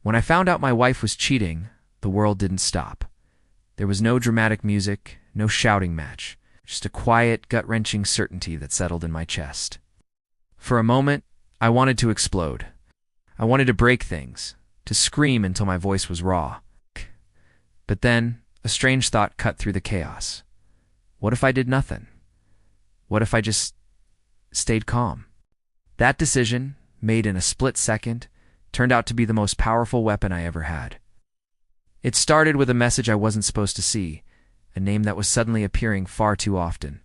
When I found out my wife was cheating, the world didn't stop. There was no dramatic music, no shouting match, just a quiet, gut-wrenching certainty that settled in my chest. For a moment, I wanted to explode. I wanted to break things, to scream until my voice was raw. But then, a strange thought cut through the chaos. What if I did nothing? What if I just stayed calm? That decision, made in a split second, turned out to be the most powerful weapon I ever had. It started with a message I wasn't supposed to see, a name that was suddenly appearing far too often.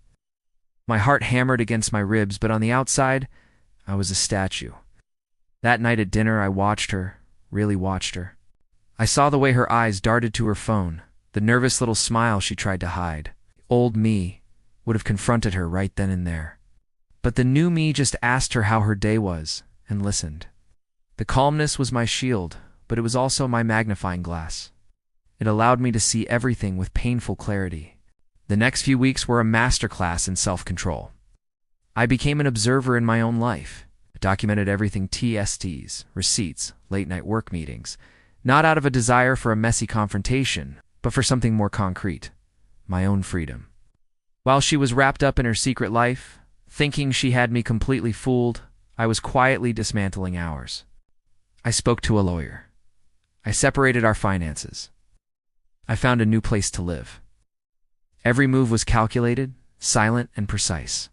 My heart hammered against my ribs, but on the outside, I was a statue. That night at dinner, I watched her, really watched her. I saw the way her eyes darted to her phone, the nervous little smile she tried to hide. Old me would have confronted her right then and there. But the new me just asked her how her day was, and listened. The calmness was my shield, but it was also my magnifying glass. It allowed me to see everything with painful clarity. The next few weeks were a masterclass in self-control. I became an observer in my own life. I documented everything: TSTs, receipts, late-night work meetings, not out of a desire for a messy confrontation, but for something more concrete: my own freedom. While she was wrapped up in her secret life, thinking she had me completely fooled, I was quietly dismantling ours. I spoke to a lawyer. I separated our finances. I found a new place to live. Every move was calculated, silent, and precise.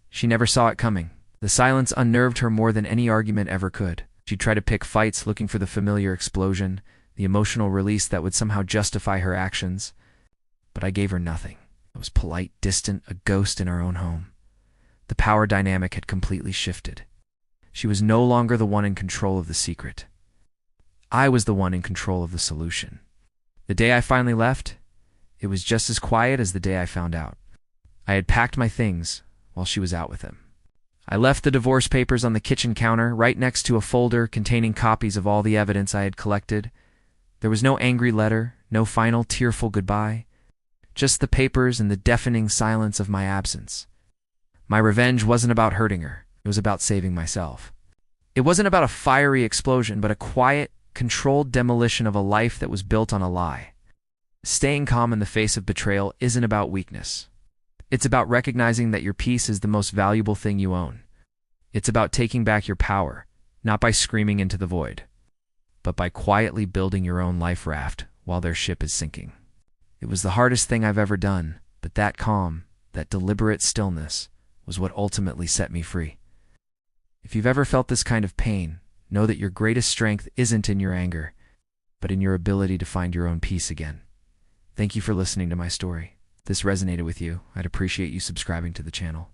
She never saw it coming. The silence unnerved her more than any argument ever could. She'd try to pick fights, looking for the familiar explosion, the emotional release that would somehow justify her actions. But I gave her nothing. I was polite, distant, a ghost in our own home. The power dynamic had completely shifted. She was no longer the one in control of the secret. I was the one in control of the solution. The day I finally left, it was just as quiet as the day I found out. I had packed my things while she was out with him. I left the divorce papers on the kitchen counter, right next to a folder containing copies of all the evidence I had collected. There was no angry letter, no final tearful goodbye, just the papers and the deafening silence of my absence. My revenge wasn't about hurting her. It was about saving myself. It wasn't about a fiery explosion, but a quiet, controlled demolition of a life that was built on a lie. Staying calm in the face of betrayal isn't about weakness. It's about recognizing that your peace is the most valuable thing you own. It's about taking back your power, not by screaming into the void, but by quietly building your own life raft while their ship is sinking. It was the hardest thing I've ever done, but that calm, that deliberate stillness, was what ultimately set me free. If you've ever felt this kind of pain, know that your greatest strength isn't in your anger, but in your ability to find your own peace again. Thank you for listening to my story. If this resonated with you, I'd appreciate you subscribing to the channel.